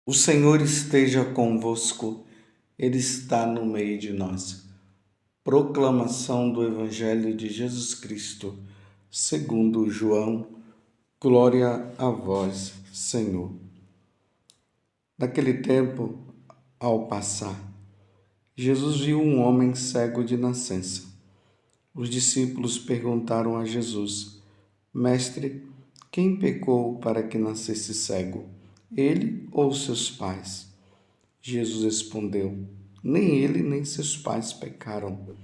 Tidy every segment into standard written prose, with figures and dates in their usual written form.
O Senhor esteja convosco, Ele está no meio de nós. Proclamação do Evangelho de Jesus Cristo, segundo João. Glória a vós, Senhor. Naquele tempo, ao passar, Jesus viu um homem cego de nascença. Os discípulos perguntaram a Jesus: Mestre, quem pecou para que nascesse cego, ele ou seus pais? Jesus respondeu: Nem ele nem seus pais pecaram,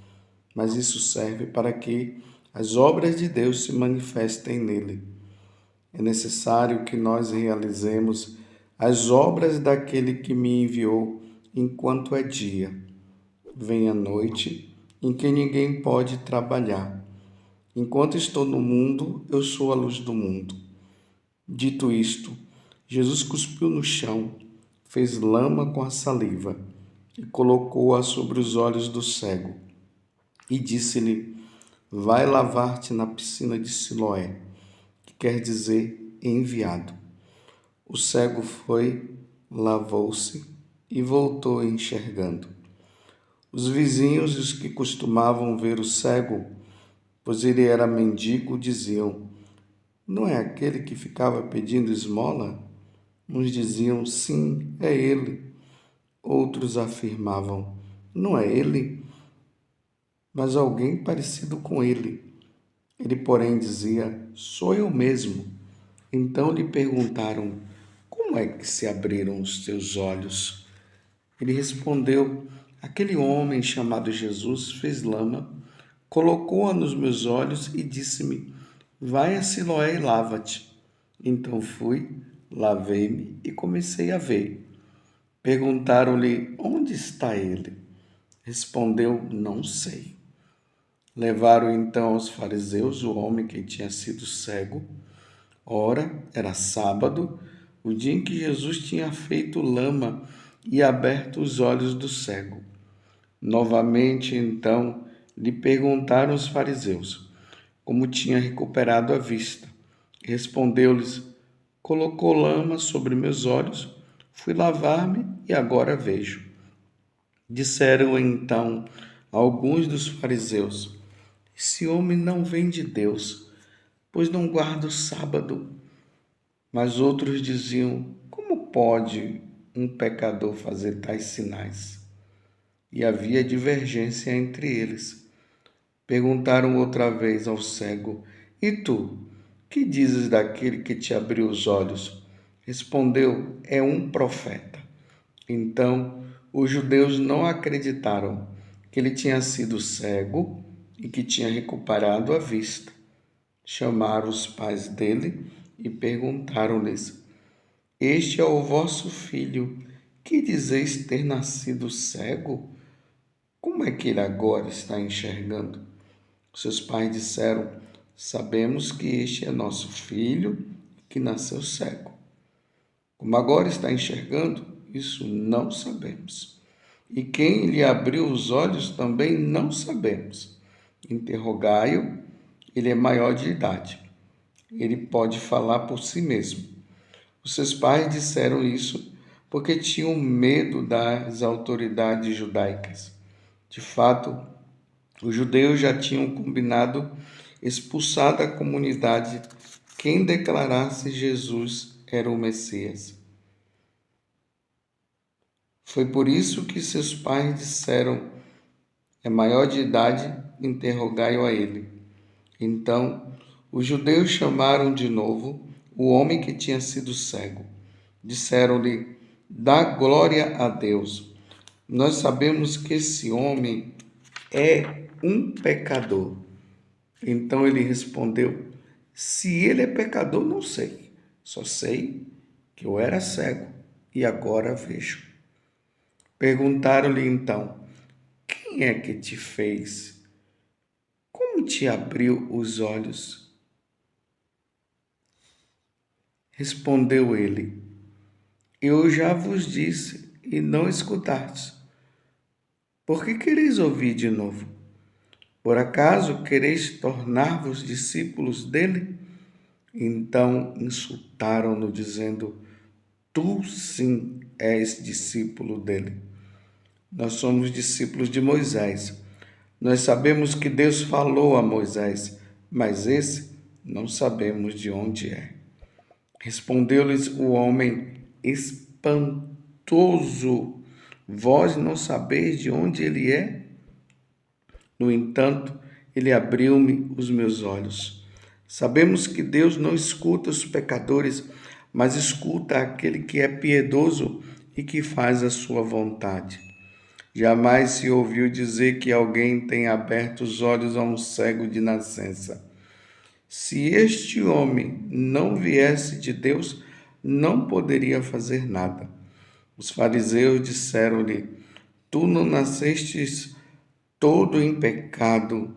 mas isso serve para que as obras de Deus se manifestem nele. É necessário que nós realizemos as obras daquele que me enviou enquanto é dia. Vem a noite, em que ninguém pode trabalhar. Enquanto estou no mundo, eu sou a luz do mundo. Dito isto, Jesus cuspiu no chão, fez lama com a saliva e colocou-a sobre os olhos do cego. E disse-lhe: Vai lavar-te na piscina de Siloé, que quer dizer enviado. O cego foi, lavou-se e voltou enxergando. Os vizinhos e os que costumavam ver o cego, pois ele era mendigo, diziam: Não é aquele que ficava pedindo esmola? Uns diziam: Sim, é ele. Outros afirmavam: Não é ele, mas alguém parecido com ele. Ele, porém, dizia: Sou eu mesmo. Então lhe perguntaram: Como é que se abriram os teus olhos? Ele respondeu: Aquele homem chamado Jesus fez lama, colocou-a nos meus olhos e disse-me: Vai a Siloé e lava-te. Então fui, lavei-me e comecei a ver. Perguntaram-lhe: Onde está ele? Respondeu: Não sei. Levaram então aos fariseus o homem que tinha sido cego. Ora, era sábado, o dia em que Jesus tinha feito lama e aberto os olhos do cego. Novamente, então, lhe perguntaram os fariseus como tinha recuperado a vista. Respondeu-lhes: Colocou lama sobre meus olhos, fui lavar-me e agora vejo. Disseram então alguns dos fariseus: Esse homem não vem de Deus, pois não guarda o sábado. Mas outros diziam: Como pode um pecador fazer tais sinais? E havia divergência entre eles. Perguntaram outra vez ao cego: E tu, que dizes daquele que te abriu os olhos? Respondeu: É um profeta. Então os judeus não acreditaram que ele tinha sido cego e que tinha recuperado a vista. Chamaram os pais dele e perguntaram-lhes: Este é o vosso filho, que dizeis ter nascido cego? Como é que ele agora está enxergando? Seus pais disseram: Sabemos que este é nosso filho, que nasceu cego. Como agora está enxergando, isso não sabemos. E quem lhe abriu os olhos também não sabemos. Interrogai-o, ele é maior de idade. Ele pode falar por si mesmo. Os seus pais disseram isso porque tinham medo das autoridades judaicas. De fato, os judeus já tinham combinado expulsar da comunidade quem declarasse Jesus era o Messias. Foi por isso que seus pais disseram: É maior de idade, interrogai-o a ele. Então, os judeus chamaram de novo o homem que tinha sido cego. Disseram-lhe: Dá glória a Deus. Nós sabemos que esse homem é um pecador. Então ele respondeu: Se ele é pecador, não sei. Só sei que eu era cego e agora vejo. Perguntaram-lhe então: Quem é que te fez? Como te abriu os olhos? Respondeu ele: Eu já vos disse e não escutastes. Por que quereis ouvir de novo? Por acaso quereis tornar-vos discípulos dele? Então insultaram-no, dizendo: tu sim és discípulo dele. Nós somos discípulos de Moisés. Nós sabemos que Deus falou a Moisés, mas esse não sabemos de onde é. Respondeu-lhes o homem espantoso: vós não sabeis de onde ele é? No entanto, ele abriu-me os meus olhos. Sabemos que Deus não escuta os pecadores, mas escuta aquele que é piedoso e que faz a sua vontade. Jamais se ouviu dizer que alguém tenha aberto os olhos a um cego de nascença. Se este homem não viesse de Deus, não poderia fazer nada. Os fariseus disseram-lhe: Tu não nascestes todo em pecado.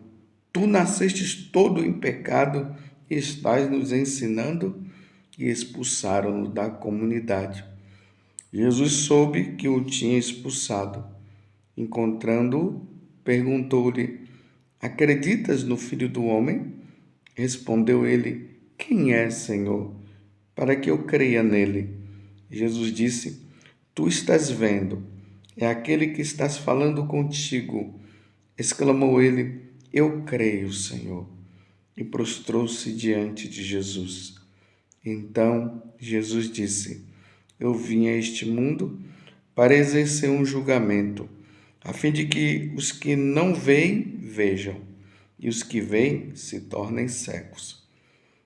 Tu nascestes todo em pecado e estás nos ensinando? E expulsaram-no da comunidade. Jesus soube que o tinha expulsado. Encontrando-o, perguntou-lhe: Acreditas no Filho do Homem? Respondeu ele: Quem é, Senhor, para que eu creia nele? Jesus disse: Tu estás vendo, é aquele que estás falando contigo. Exclamou ele: Eu creio, Senhor. E prostrou-se diante de Jesus. Então Jesus disse: Eu vim a este mundo para exercer um julgamento, a fim de que os que não veem, vejam, e os que veem se tornem cegos.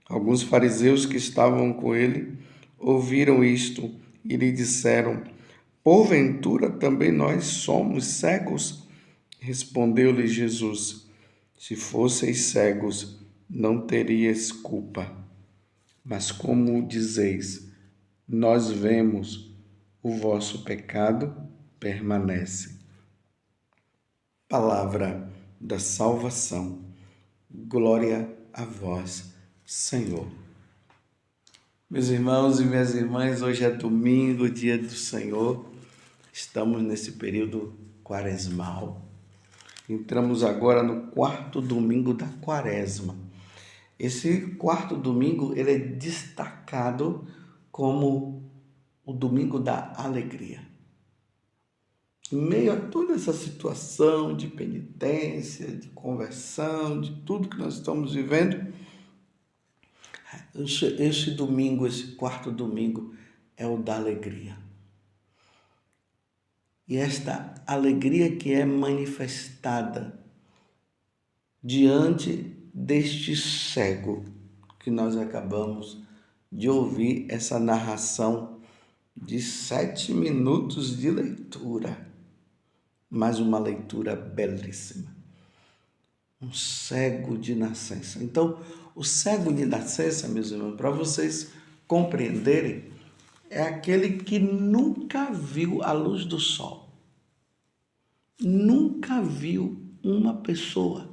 Alguns fariseus que estavam com ele ouviram isto e lhe disseram: Porventura também nós somos cegos? Respondeu-lhe Jesus: Se fosseis cegos, não teríeis culpa. Mas como dizeis, nós vemos, o vosso pecado permanece. Palavra da salvação. Glória a vós, Senhor. Meus irmãos e minhas irmãs, hoje é domingo, dia do Senhor. Estamos nesse período quaresmal. Entramos agora no quarto domingo da quaresma. Esse quarto domingo ele é destacado como o domingo da alegria. Em meio a toda essa situação de penitência, de conversão, de tudo que nós estamos vivendo, esse domingo, esse quarto domingo, é o da alegria. E esta alegria que é manifestada diante deste cego que nós acabamos de ouvir essa narração de 7 minutos de leitura. Mas uma leitura belíssima. Um cego de nascença. Então, o cego de nascença, meus irmãos, para vocês compreenderem, é aquele que nunca viu a luz do sol. Nunca viu uma pessoa.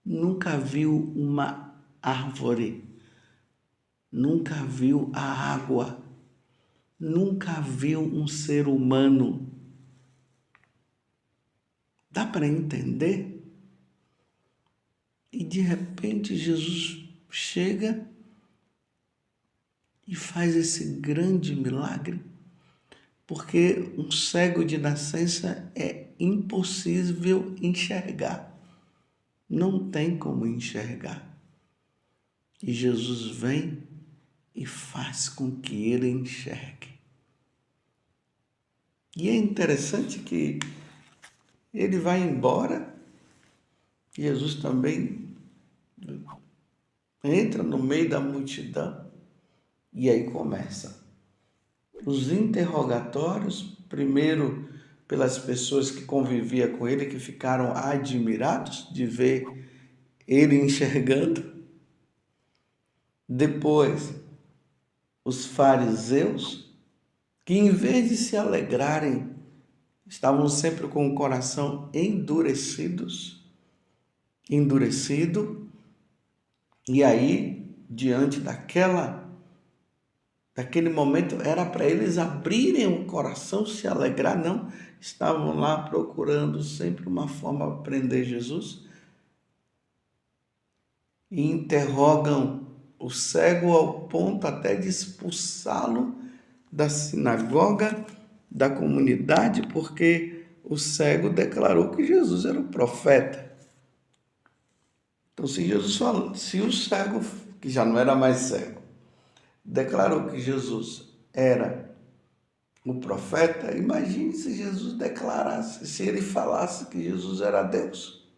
Nunca viu uma árvore. Nunca viu a água. Nunca viu um ser humano. Dá para entender? E de repente Jesus chega e faz esse grande milagre, porque um cego de nascença é impossível enxergar. Não tem como enxergar. E Jesus vem e faz com que ele enxergue. E é interessante que ele vai embora, Jesus também entra no meio da multidão e aí começa os interrogatórios, primeiro pelas pessoas que conviviam com ele, que ficaram admirados de ver ele enxergando. Depois, os fariseus, que em vez de se alegrarem, estavam sempre com o coração endurecido. E aí, diante daquele momento, era para eles abrirem o coração, se alegrar, não. Estavam lá procurando sempre uma forma de prender Jesus. E interrogam o cego ao ponto até de expulsá-lo da sinagoga, da comunidade, porque o cego declarou que Jesus era o profeta. Então, se Jesus falou, se o cego, que já não era mais cego, declarou que Jesus era o profeta, imagine se Jesus declarasse, se ele falasse que Jesus era Deus.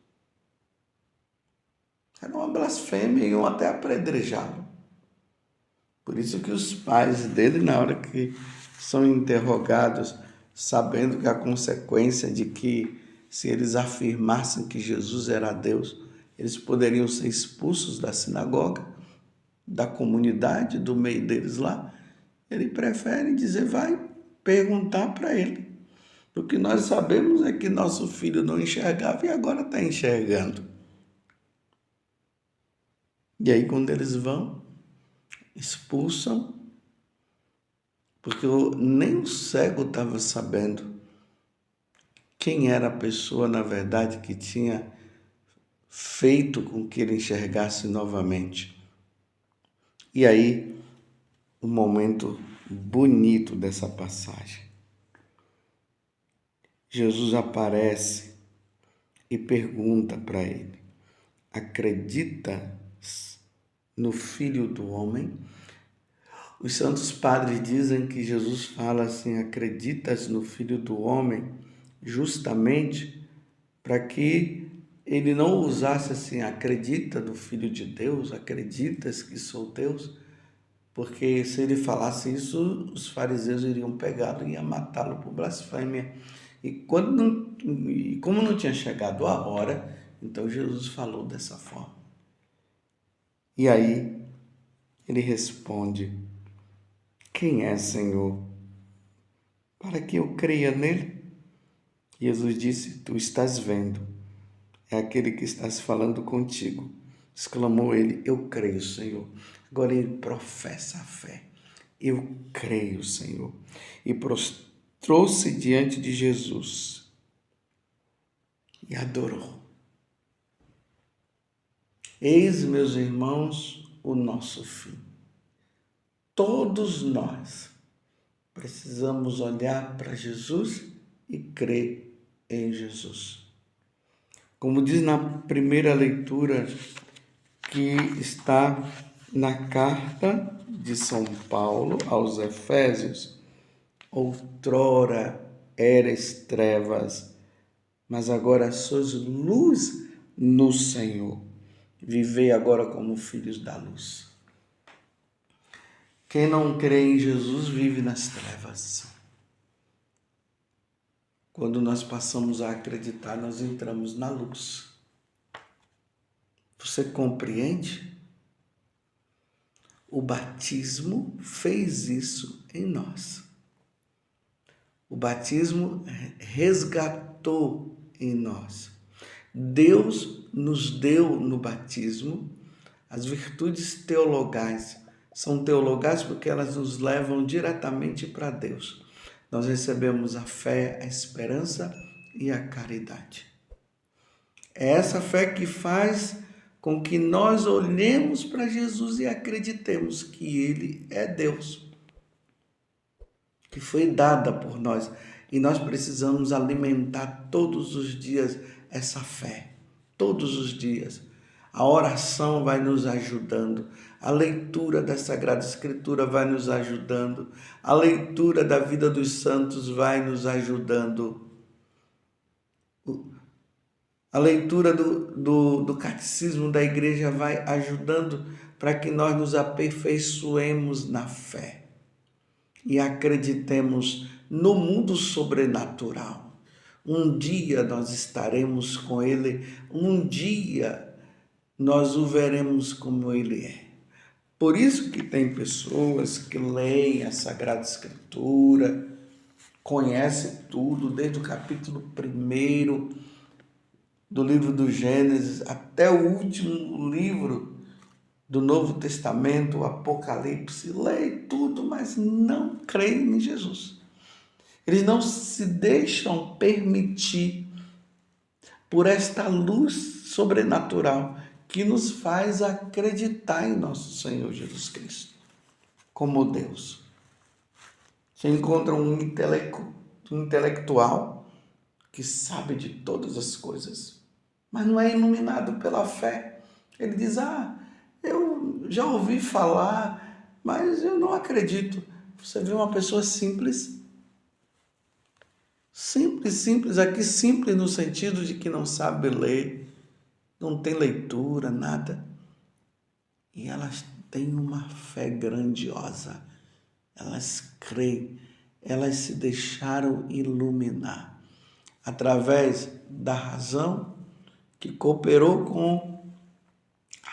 Era uma blasfêmia e iam até apedrejá-lo. Por isso que os pais dele, na hora que são interrogados, sabendo que a consequência de que se eles afirmassem que Jesus era Deus, eles poderiam ser expulsos da sinagoga, da comunidade, do meio deles lá, ele prefere dizer, vai perguntar para ele. O que nós sabemos é que nosso filho não enxergava e agora está enxergando. E aí quando eles vão, expulsam, porque nem o cego estava sabendo quem era a pessoa, na verdade, que tinha feito com que ele enxergasse novamente. E aí, o momento bonito dessa passagem. Jesus aparece e pergunta para ele: acreditas no Filho do Homem? Os santos padres dizem que Jesus fala assim: acreditas no Filho do Homem, justamente para que ele não usasse assim, acredita no Filho de Deus, acreditas que sou Deus, porque se ele falasse isso, os fariseus iriam pegá-lo e iam matá-lo por blasfêmia. E como não tinha chegado a hora, então Jesus falou dessa forma. E aí ele responde: quem é, Senhor, para que eu creia nele? Jesus disse: tu estás vendo, é aquele que estás falando contigo. Exclamou ele: eu creio, Senhor. Agora ele professa a fé. Eu creio, Senhor. E prostrou-se diante de Jesus e adorou. Eis, meus irmãos, o nosso fim. Todos nós precisamos olhar para Jesus e crer em Jesus. Como diz na primeira leitura que está na carta de São Paulo aos Efésios, outrora eras trevas, mas agora sois luz no Senhor. Vivei agora como filhos da luz. Quem não crê em Jesus vive nas trevas. Quando nós passamos a acreditar, nós entramos na luz. Você compreende? O batismo fez isso em nós. O batismo resgatou em nós. Deus nos deu no batismo as virtudes teologais. São teologais porque elas nos levam diretamente para Deus. Nós recebemos a fé, a esperança e a caridade. É essa fé que faz com que nós olhemos para Jesus e acreditemos que Ele é Deus, que foi dada por nós. E nós precisamos alimentar todos os dias essa fé, todos os dias. A oração vai nos ajudando, a leitura da Sagrada Escritura vai nos ajudando, a leitura da vida dos santos vai nos ajudando. A leitura do catecismo da igreja vai ajudando para que nós nos aperfeiçoemos na fé e acreditemos no mundo sobrenatural. Um dia nós estaremos com Ele, um dia nós o veremos como Ele é. Por isso que tem pessoas que leem a Sagrada Escritura, conhecem tudo, desde o capítulo 1 do livro do Gênesis até o último livro do Novo Testamento, o Apocalipse, leem tudo, mas não creem em Jesus. Eles não se deixam permitir por esta luz sobrenatural que nos faz acreditar em nosso Senhor Jesus Cristo como Deus. Você encontra um intelectual que sabe de todas as coisas, mas não é iluminado pela fé. Ele diz: eu já ouvi falar, mas eu não acredito. Você vê uma pessoa simples, simples, aqui simples no sentido de que não sabe ler, não tem leitura, nada. E elas têm uma fé grandiosa. Elas creem, elas se deixaram iluminar através da razão que cooperou com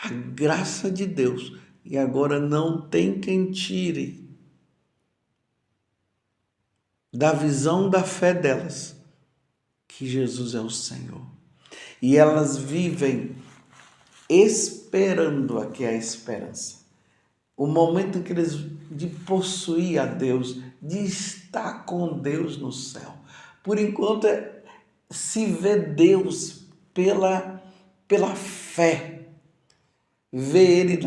a graça de Deus. E agora não tem quem tire da visão da fé delas que Jesus é o Senhor. E elas vivem esperando aqui a esperança. O momento em que eles de possuir a Deus, de estar com Deus no céu. Por enquanto se vê Deus pela fé. Vê Ele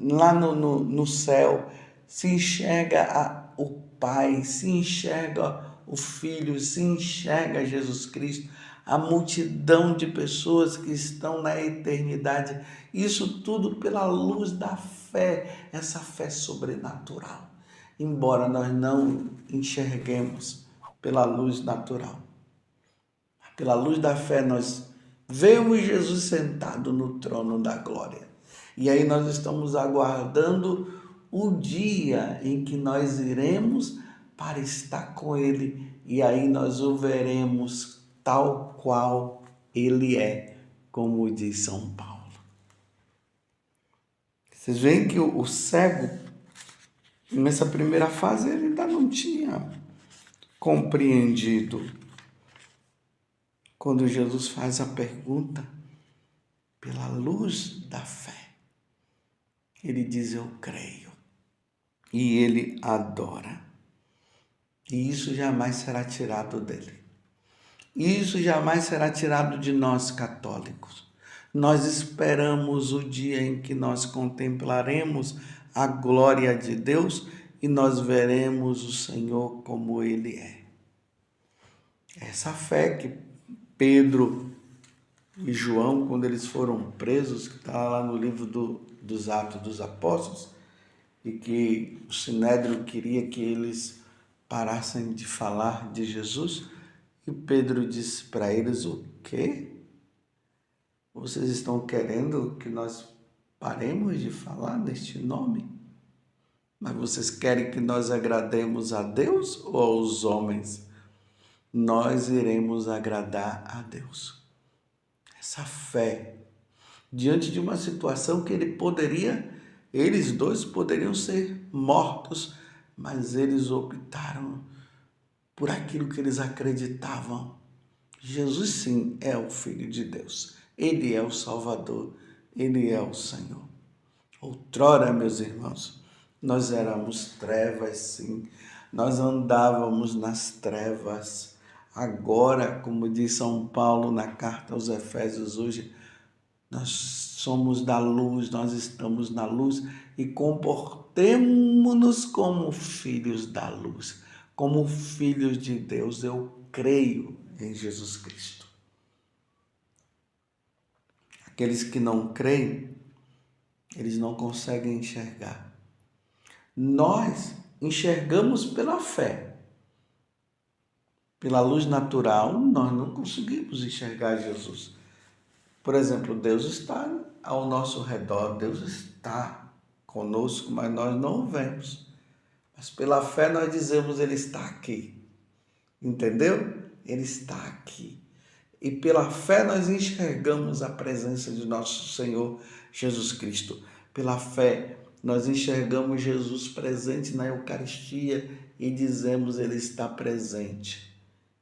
lá no céu, se enxerga o Pai, se enxerga o Filho, se enxerga Jesus Cristo, a multidão de pessoas que estão na eternidade. Isso tudo pela luz da fé, essa fé sobrenatural. Embora nós não enxerguemos pela luz natural. Pela luz da fé nós vemos Jesus sentado no trono da glória. E aí nós estamos aguardando o dia em que nós iremos para estar com Ele. E aí nós o veremos tal qual Ele é, como diz São Paulo. Vocês veem que o cego, nessa primeira fase, ele ainda não tinha compreendido. Quando Jesus faz a pergunta, pela luz da fé, ele diz: eu creio. E ele adora. E isso jamais será tirado dele. Isso jamais será tirado de nós católicos. Nós esperamos o dia em que nós contemplaremos a glória de Deus e nós veremos o Senhor como Ele é. Essa fé que Pedro e João, quando eles foram presos, que está lá no livro dos Atos dos Apóstolos, e que o Sinédrio queria que eles parassem de falar de Jesus, e Pedro disse para eles: o quê? Vocês estão querendo que nós paremos de falar neste nome? Mas vocês querem que nós agrademos a Deus ou aos homens? Nós iremos agradar a Deus. Essa fé, diante de uma situação que eles dois poderiam ser mortos, mas eles optaram por aquilo que eles acreditavam. Jesus sim é o Filho de Deus. Ele é o Salvador. Ele é o Senhor. Outrora, meus irmãos, nós éramos trevas, sim. Nós andávamos nas trevas. Agora, como diz São Paulo na carta aos Efésios hoje, nós somos da luz, nós estamos na luz e comportemo-nos como filhos da luz, como filhos de Deus. Eu creio em Jesus Cristo. Aqueles que não creem, eles não conseguem enxergar. Nós enxergamos pela fé. Pela luz natural, nós não conseguimos enxergar Jesus. Por exemplo, Deus está ao nosso redor, Deus está conosco, mas nós não o vemos. Mas pela fé nós dizemos: Ele está aqui. Entendeu? Ele está aqui. E pela fé nós enxergamos a presença de nosso Senhor Jesus Cristo. Pela fé nós enxergamos Jesus presente na Eucaristia e dizemos: Ele está presente.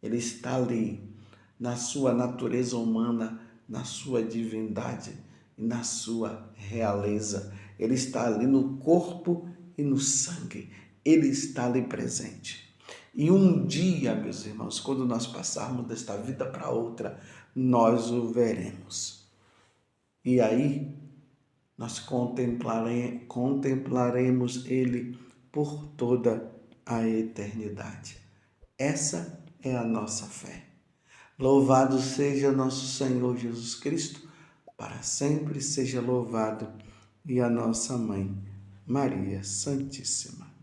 Ele está ali, na sua natureza humana, na sua divindade e na sua realeza. Ele está ali no corpo e no sangue. Ele está ali presente. E um dia, meus irmãos, quando nós passarmos desta vida para outra, nós o veremos. E aí nós contemplaremos Ele por toda à eternidade. Essa é a nossa fé. Louvado seja nosso Senhor Jesus Cristo, para sempre seja louvado, e a nossa Mãe, Maria Santíssima.